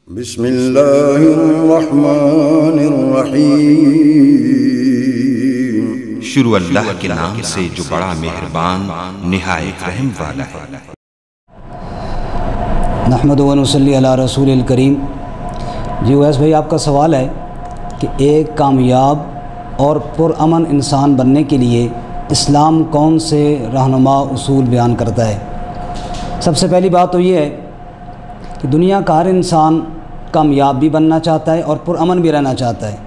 بسم اللہ الرحمن الرحیم۔ شروع اللہ کے نام سے جو بڑا مہربان نہایت رحم والا ہے۔ نحمد و نصلی علی رسول الکریم۔ جی اویس بھائی، آپ کا سوال ہے کہ ایک کامیاب اور پرامن انسان بننے کے لیے اسلام کون سے رہنما اصول بیان کرتا ہے؟ سب سے پہلی بات تو یہ ہے کہ دنیا کا ہر انسان کامیاب بھی بننا چاہتا ہے اور پرامن بھی رہنا چاہتا ہے،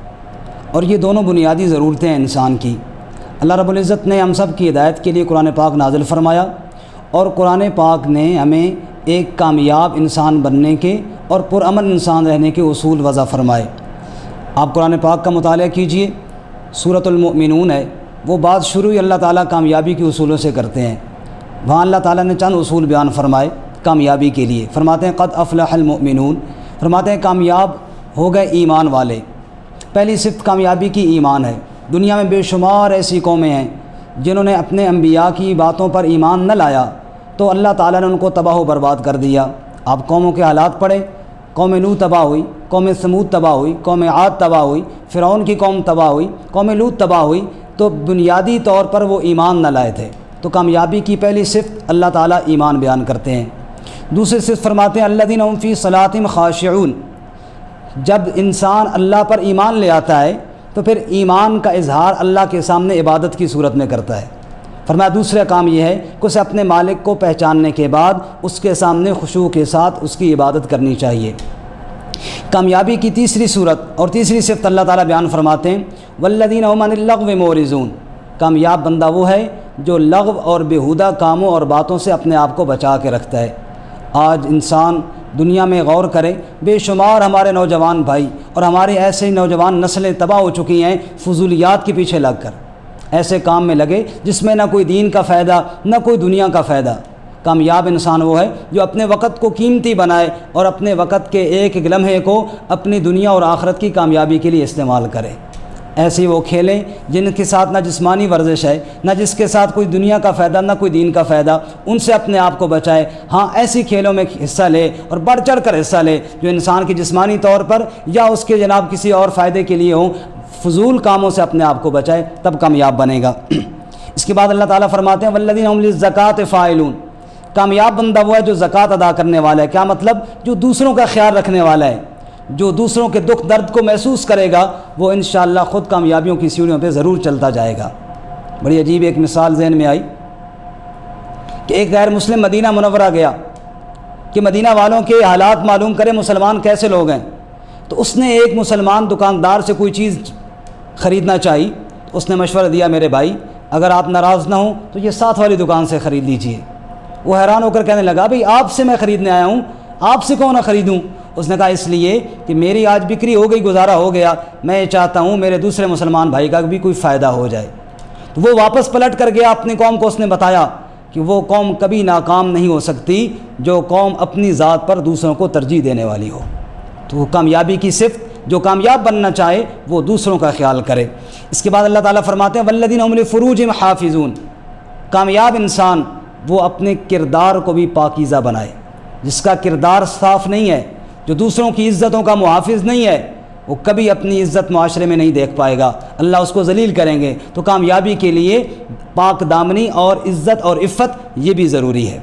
اور یہ دونوں بنیادی ضرورتیں ہیں انسان کی۔ اللہ رب العزت نے ہم سب کی ہدایت کے لیے قرآن پاک نازل فرمایا، اور قرآن پاک نے ہمیں ایک کامیاب انسان بننے کے اور پرامن انسان رہنے کے اصول وضع فرمائے۔ آپ قرآن پاک کا مطالعہ کیجئے، سورۃ المؤمنون ہے، وہ بات شروع ہی اللہ تعالیٰ کامیابی کے اصولوں سے کرتے ہیں۔ وہاں اللہ تعالیٰ نے چند اصول بیان فرمائے کامیابی کے لیے۔ فرماتے ہیں قد افلح المؤمنون، فرماتے ہیں کامیاب ہو گئے ایمان والے۔ پہلی صفت کامیابی کی ایمان ہے۔ دنیا میں بے شمار ایسی قومیں ہیں جنہوں نے اپنے انبیاء کی باتوں پر ایمان نہ لایا تو اللہ تعالیٰ نے ان کو تباہ و برباد کر دیا۔ آپ قوموں کے حالات پڑھیں، قوم نوح تباہ ہوئی، قوم ثمود تباہ ہوئی، قوم عاد تباہ ہوئی، فرعون کی قوم تباہ ہوئی، قوم لوط تباہ ہوئی، تو بنیادی طور پر وہ ایمان نہ لائے تھے۔ تو کامیابی کی پہلی صفت اللہ تعالیٰ ایمان بیان کرتے ہیں۔ دوسری صفت فرماتے ہیں الذین هم فی صلاتہم خاشعون۔ جب انسان اللہ پر ایمان لے آتا ہے تو پھر ایمان کا اظہار اللہ کے سامنے عبادت کی صورت میں کرتا ہے۔ فرمایا دوسرا کام یہ ہے کہ اسے اپنے مالک کو پہچاننے کے بعد اس کے سامنے خشوع کے ساتھ اس کی عبادت کرنی چاہیے۔ کامیابی کی تیسری صورت اور تیسری صفت اللہ تعالیٰ بیان فرماتے ہیں والذین هم عن اللغو معرضون۔ کامیاب بندہ وہ ہے جو لغو اور بیہودہ کاموں اور باتوں سے اپنے آپ کو بچا کے رکھتا ہے۔ آج انسان دنیا میں غور کرے، بے شمار ہمارے نوجوان بھائی اور ہماری ایسے نوجوان نسلیں تباہ ہو چکی ہیں فضولیات کے پیچھے لگ کر، ایسے کام میں لگے جس میں نہ کوئی دین کا فائدہ نہ کوئی دنیا کا فائدہ۔ کامیاب انسان وہ ہے جو اپنے وقت کو قیمتی بنائے اور اپنے وقت کے ایک ایک لمحے کو اپنی دنیا اور آخرت کی کامیابی کے لیے استعمال کرے۔ ایسی وہ کھیلیں جن کے ساتھ نہ جسمانی ورزش ہے، نہ جس کے ساتھ کوئی دنیا کا فائدہ نہ کوئی دین کا فائدہ، ان سے اپنے آپ کو بچائے۔ ہاں، ایسی کھیلوں میں حصہ لے اور بڑھ چڑھ کر حصہ لے جو انسان کی جسمانی طور پر یا اس کے جناب کسی اور فائدے کے لیے ہوں۔ فضول کاموں سے اپنے آپ کو بچائے، تب کامیاب بنے گا۔ اس کے بعد اللہ تعالیٰ فرماتے ہیں والذین هم للزکاۃ فاعلون۔ کامیاب بندہ وہ ہے جو زکوٰۃ ادا کرنے والا ہے۔ کیا مطلب؟ جو دوسروں کا خیال رکھنے والا ہے، جو دوسروں کے دکھ درد کو محسوس کرے گا، وہ انشاءاللہ خود کامیابیوں کی سیڑھیوں پہ ضرور چلتا جائے گا۔ بڑی عجیب ایک مثال ذہن میں آئی کہ ایک غیر مسلم مدینہ منورہ گیا کہ مدینہ والوں کے حالات معلوم کرے مسلمان کیسے لوگ ہیں۔ تو اس نے ایک مسلمان دکاندار سے کوئی چیز خریدنا چاہی، اس نے مشورہ دیا میرے بھائی اگر آپ ناراض نہ ہوں تو یہ ساتھ والی دکان سے خرید لیجئے۔ وہ حیران ہو کر کہنے لگا بھئی آپ سے میں خریدنے آیا ہوں، آپ سے کیوں نہ خریدوں؟ اس نے کہا اس لیے کہ میری آج بکری ہو گئی، گزارا ہو گیا، میں چاہتا ہوں میرے دوسرے مسلمان بھائی کا بھی کوئی فائدہ ہو جائے۔ تو وہ واپس پلٹ کر گیا، اپنی قوم کو اس نے بتایا کہ وہ قوم کبھی ناکام نہیں ہو سکتی جو قوم اپنی ذات پر دوسروں کو ترجیح دینے والی ہو۔ تو وہ کامیابی کی صفت، جو کامیاب بننا چاہے وہ دوسروں کا خیال کرے۔ اس کے بعد اللہ تعالیٰ فرماتے ہیں والذین هم لفروجہم حافظون۔ کامیاب انسان وہ اپنے کردار کو بھی پاکیزہ بنائے۔ جس کا کردار صاف نہیں ہے، جو دوسروں کی عزتوں کا محافظ نہیں ہے، وہ کبھی اپنی عزت معاشرے میں نہیں دیکھ پائے گا، اللہ اس کو ذلیل کریں گے۔ تو کامیابی کے لیے پاک دامنی اور عزت اور عفت یہ بھی ضروری ہے۔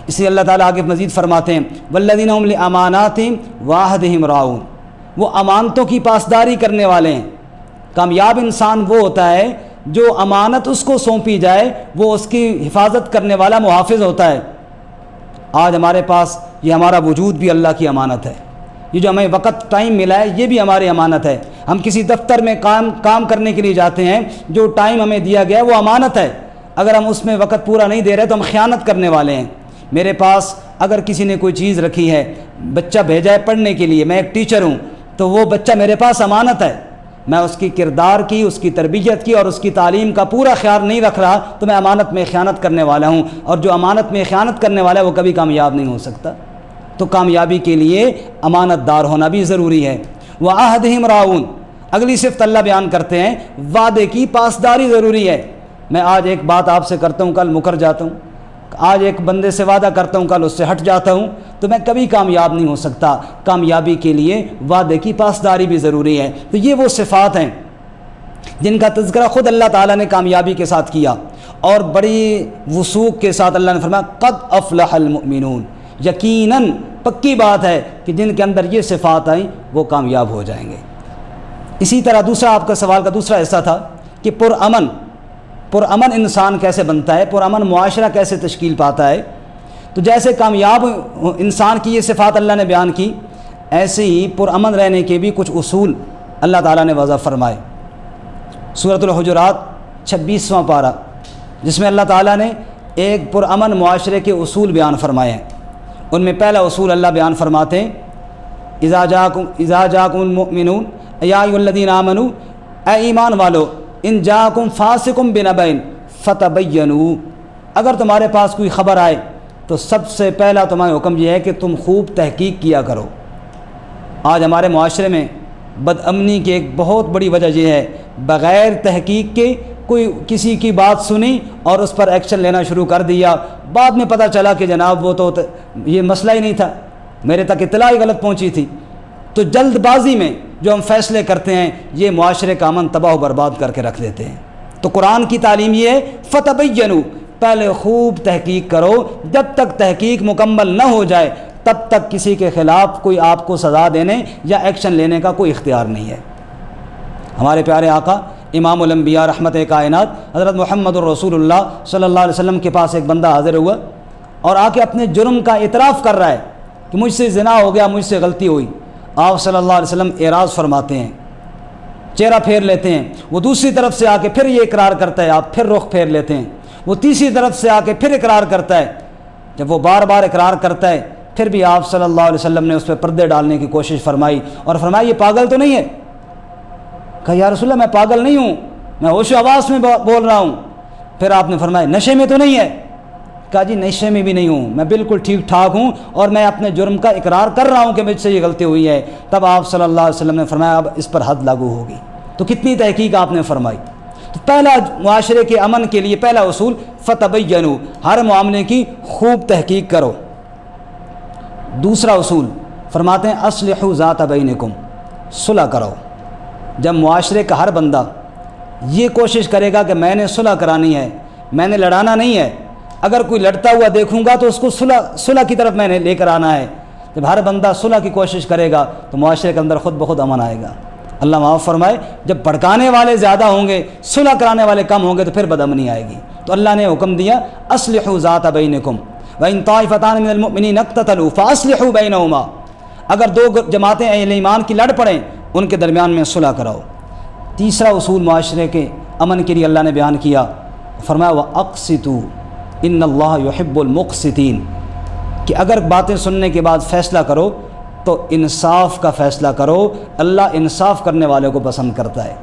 اس لیے اللہ تعالیٰ آگے مزید فرماتے ہیں والذین هم لاماناتہم وعہدہم راعون۔ وہ امانتوں کی پاسداری کرنے والے ہیں۔ کامیاب انسان وہ ہوتا ہے جو امانت اس کو سونپی جائے وہ اس کی حفاظت کرنے والا محافظ ہوتا ہے۔ آج ہمارے پاس یہ ہمارا وجود بھی اللہ کی امانت ہے۔ یہ جو ہمیں وقت ٹائم ملا ہے یہ بھی ہماری امانت ہے۔ ہم کسی دفتر میں کام کرنے کے لیے جاتے ہیں، جو ٹائم ہمیں دیا گیا ہے وہ امانت ہے۔ اگر ہم اس میں وقت پورا نہیں دے رہے تو ہم خیانت کرنے والے ہیں۔ میرے پاس اگر کسی نے کوئی چیز رکھی ہے، بچہ بھیجا ہے پڑھنے کے لیے، میں ایک ٹیچر ہوں، تو وہ بچہ میرے پاس امانت ہے۔ میں اس کی کردار کی، اس کی تربیت کی اور اس کی تعلیم کا پورا خیال نہیں رکھ رہا تو میں امانت میں خیانت کرنے والا ہوں، اور جو امانت میں خیانت کرنے والا ہے وہ کبھی کامیاب نہیں ہو سکتا۔ تو کامیابی کے لیے امانت دار ہونا بھی ضروری ہے۔ وعہدہم راعون۔ اگلی صفت اللہ بیان کرتے ہیں وعدے کی پاسداری ضروری ہے۔ میں آج ایک بات آپ سے کرتا ہوں، کل مکر جاتا ہوں۔ آج ایک بندے سے وعدہ کرتا ہوں کل اس سے ہٹ جاتا ہوں تو میں کبھی کامیاب نہیں ہو سکتا۔ کامیابی کے لیے وعدے کی پاسداری بھی ضروری ہے۔ تو یہ وہ صفات ہیں جن کا تذکرہ خود اللہ تعالیٰ نے کامیابی کے ساتھ کیا، اور بڑی وثوق کے ساتھ اللہ نے فرمایا قد افلح المؤمنون، یقیناً پکی بات ہے کہ جن کے اندر یہ صفات آئیں وہ کامیاب ہو جائیں گے۔ اسی طرح دوسرا آپ کا سوال کا دوسرا حصہ تھا کہ پرامن انسان کیسے بنتا ہے، پرامن معاشرہ کیسے تشکیل پاتا ہے۔ تو جیسے کامیاب انسان کی یہ صفات اللہ نے بیان کی، ایسے ہی پرامن رہنے کے بھی کچھ اصول اللہ تعالیٰ نے وضع فرمائے۔ سورۃ الحجرات 26واں پارہ، جس میں اللہ تعالیٰ نے ایک پرامن معاشرے کے اصول بیان فرمائے ہیں، ان میں پہلا اصول اللہ بیان فرماتے ہیں اذا جاءکم المؤمنون یا ایھا الذین آمنوا، اے ایمان والو، ان جاءکم فاسق بنبأ فتبینوا، اگر تمہارے پاس کوئی خبر آئے تو سب سے پہلا تمہیں حکم یہ ہے کہ تم خوب تحقیق کیا کرو۔ آج ہمارے معاشرے میں بد امنی کی ایک بہت بڑی وجہ یہ ہے، بغیر تحقیق کے کوئی کسی کی بات سنی اور اس پر ایکشن لینا شروع کر دیا، بعد میں پتہ چلا کہ جناب وہ تو یہ مسئلہ ہی نہیں تھا، میرے تک اطلاع ہی غلط پہنچی تھی۔ تو جلد بازی میں جو ہم فیصلے کرتے ہیں یہ معاشرے کا امن تباہ و برباد کر کے رکھ دیتے ہیں۔ تو قرآن کی تعلیم یہ ہے فتبینوا، پہلے خوب تحقیق کرو، جب تک تحقیق مکمل نہ ہو جائے تب تک کسی کے خلاف کوئی آپ کو سزا دینے یا ایکشن لینے کا کوئی اختیار نہیں ہے۔ ہمارے پیارے آقا امام الانبیاء رحمت کائنات حضرت محمد الرسول اللہ صلی اللہ علیہ وسلم کے پاس ایک بندہ حاضر ہوا اور آ کے اپنے جرم کا اعتراف کر رہا ہے کہ مجھ سے زنا ہو گیا، مجھ سے غلطی ہوئی۔ آپ صلی اللہ علیہ وسلم اعراض فرماتے ہیں، چہرہ پھیر لیتے ہیں، وہ دوسری طرف سے آ کے پھر یہ اقرار کرتا ہے، آپ پھر رخ پھیر لیتے ہیں، وہ تیسری طرف سے آ کے پھر اقرار کرتا ہے۔ جب وہ بار بار اقرار کرتا ہے پھر بھی آپ صلی اللہ علیہ وسلم نے اس پہ پردے ڈالنے کی کوشش فرمائی اور فرمایا یہ پاگل تو نہیں ہے؟ کہا یا رسول اللہ میں پاگل نہیں ہوں، میں ہوش و حواس میں بول رہا ہوں۔ پھر آپ نے فرمایا نشے میں تو نہیں ہے؟ کہا جی نشے میں بھی نہیں ہوں، میں بالکل ٹھیک ٹھاک ہوں اور میں اپنے جرم کا اقرار کر رہا ہوں کہ مجھ سے یہ غلطی ہوئی ہے۔ تب آپ صلی اللہ علیہ وسلم نے فرمایا اب اس پر حد لاگو ہوگی۔ تو کتنی تحقیق آپ نے فرمائی۔ تو پہلا معاشرے کے امن کے لیے پہلا اصول فتبینوا، ہر معاملے کی خوب تحقیق کرو۔ دوسرا اصول فرماتے ہیں اصلحوا ذات بینکم، صلح کرو۔ جب معاشرے کا ہر بندہ یہ کوشش کرے گا کہ میں نے صلح کرانی ہے، میں نے لڑانا نہیں ہے، اگر کوئی لڑتا ہوا دیکھوں گا تو اس کو صلح کی طرف میں نے لے کر آنا ہے، جب ہر بندہ صلح کی کوشش کرے گا تو معاشرے کے اندر خود بخود امن آئے گا۔ اللہ معاف فرمائے، جب بھڑکانے والے زیادہ ہوں گے، صلح کرانے والے کم ہوں گے تو پھر بدامنی آئے گی۔ تو اللہ نے حکم دیا اصلحوا ذات بینکم وَإِن طَائِفَتَانِ مِنَ الْمُؤْمِنِينَ اقْتَتَلُوا فَأَصْلِحُوا بَيْنَهُمَا، اگر دو جماعتیں اہل ایمان کی لڑ پڑیں ان کے درمیان میں صلح کراؤ۔ تیسرا اصول معاشرے کے امن کے لیے اللہ نے بیان کیا، فرمایا وَأَقْسِطُوا إِنَّ اللَّهَ يُحِبُّ الْمُقْسِطِينَ، کہ اگر باتیں سننے کے بعد فیصلہ کرو تو انصاف کا فیصلہ کرو، اللہ انصاف کرنے والے کو پسند کرتا ہے۔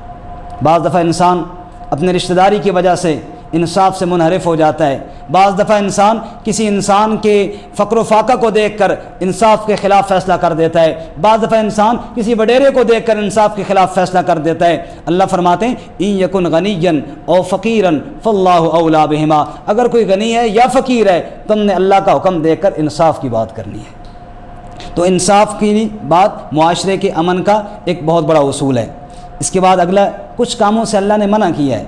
بعض دفعہ انسان اپنے رشتہ داری کی وجہ سے انصاف سے منحرف ہو جاتا ہے، بعض دفعہ انسان کسی انسان کے فقر و فاقہ کو دیکھ کر انصاف کے خلاف فیصلہ کر دیتا ہے، بعض دفعہ انسان کسی وڈیرے کو دیکھ کر انصاف کے خلاف فیصلہ کر دیتا ہے۔ اللہ فرماتے ہیں ان یکن غنیا او فقیرا فاللہ اولی بہما، اگر کوئی غنی ہے یا فقیر ہے تم نے اللہ کا حکم دے کر انصاف کی بات کرنی ہے۔ تو انصاف کی بات معاشرے کے امن کا ایک بہت بڑا اصول ہے۔ اس کے بعد اگلا کچھ کاموں سے اللہ نے منع کیا ہے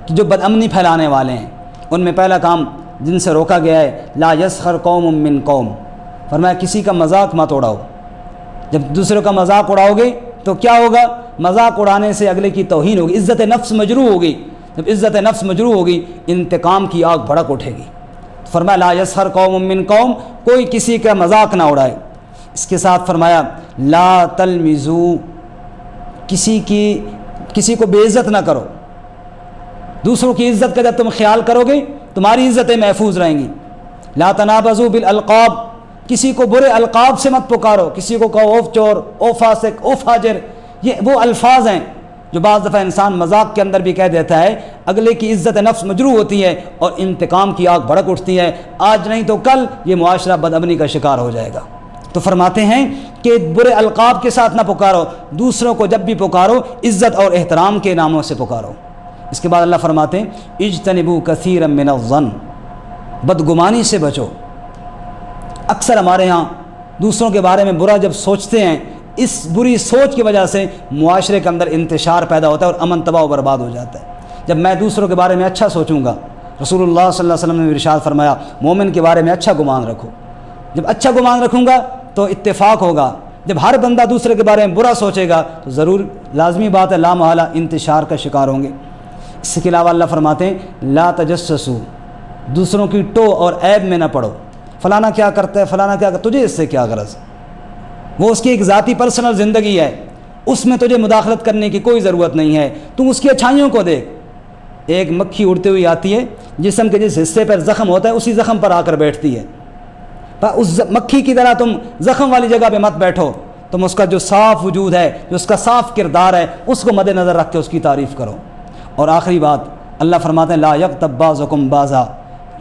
کہ جو بد امنی پھیلانے والے ہیں، ان میں پہلا کام جن سے روکا گیا ہے لا یسخر قوم من قوم، فرمایا کسی کا مذاق مت اڑاؤ۔ جب دوسروں کا مذاق اڑاؤ گے تو کیا ہوگا؟ مذاق اڑانے سے اگلے کی توہین ہوگی، عزت نفس مجروح ہوگی۔ جب عزت نفس مجروح ہوگی انتقام کی آگ بھڑک اٹھے گی۔ فرمایا لا یسخر قوم من قوم، کوئی کسی کا مذاق نہ اڑائے۔ اس کے ساتھ فرمایا لا تلمزوا، کسی کو بے عزت نہ کرو۔ دوسروں کی عزت کا جب تم خیال کرو گے تمہاری عزتیں محفوظ رہیں گی۔ لا تنابزوا بالالقاب، کسی کو برے القاب سے مت پکارو، کسی کو کہو او چور، او فاسق، او فاجر، یہ وہ الفاظ ہیں جو بعض دفعہ انسان مذاق کے اندر بھی کہہ دیتا ہے، اگلے کی عزت نفس مجروح ہوتی ہے اور انتقام کی آگ بھڑک اٹھتی ہے، آج نہیں تو کل یہ معاشرہ بد امنی کا شکار ہو جائے گا۔ تو فرماتے ہیں کہ برے القاب کے ساتھ نہ پکارو، دوسروں کو جب بھی پکارو عزت اور احترام کے ناموں سے پکارو۔ اس کے بعد اللہ فرماتے ہیں اجتنبوا کثیرا من الظن، بدگمانی سے بچو۔ اکثر ہمارے ہاں دوسروں کے بارے میں برا جب سوچتے ہیں، اس بری سوچ کی وجہ سے معاشرے کے اندر انتشار پیدا ہوتا ہے اور امن تباہ و برباد ہو جاتا ہے۔ جب میں دوسروں کے بارے میں اچھا سوچوں گا، رسول اللہ صلی اللہ علیہ وسلم نے ارشاد فرمایا مومن کے بارے میں اچھا گمان رکھو۔ جب اچھا گمان رکھوں گا تو اتفاق ہوگا۔ جب ہر بندہ دوسرے کے بارے میں برا سوچے گا تو ضرور لازمی بات ہے لا محالہ انتشار کا شکار ہوں گے۔ اس کے علاوہ اللہ فرماتے ہیں لا تجسسوا، دوسروں کی ٹو اور عیب میں نہ پڑو، فلانا کیا کرتا ہے، فلانا کیا کرتا ہے، تجھے اس سے کیا غرض؟ وہ اس کی ایک ذاتی پرسنل زندگی ہے، اس میں تجھے مداخلت کرنے کی کوئی ضرورت نہیں ہے۔ تم اس کی اچھائیوں کو دیکھ۔ ایک مکھی اڑتے ہوئی آتی ہے، جسم کے جس حصے پر زخم ہوتا ہے اسی زخم پر آ کر بیٹھتی ہے۔ اس مکھی کی طرح تم زخم والی جگہ پہ مت بیٹھو، تم اس کا جو صاف وجود ہے، جو اس کا صاف کردار ہے، اس کو مد نظر رکھ کے اس کی تعریف کرو۔ اور آخری بات اللہ فرماتے ہیں لا یغتب بعضکم بعضا،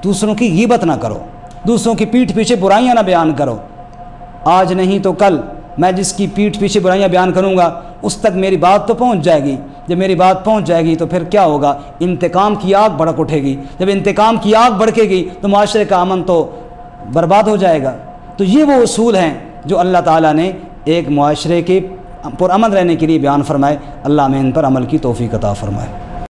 دوسروں کی غیبت نہ کرو، دوسروں کی پیٹھ پیچھے برائیاں نہ بیان کرو۔ آج نہیں تو کل میں جس کی پیٹھ پیچھے برائیاں بیان کروں گا اس تک میری بات تو پہنچ جائے گی۔ جب میری بات پہنچ جائے گی تو پھر کیا ہوگا؟ انتقام کی آگ بھڑک اٹھے گی۔ جب انتقام کی آگ بھڑکے گی تو معاشرے کا امن تو برباد ہو جائے گا۔ تو یہ وہ اصول ہیں جو اللہ تعالیٰ نے ایک معاشرے کے پرامن رہنے کے لیے بیان فرمائے۔ اللہ ہمیں ان پر عمل کی توفیق عطا فرمائے۔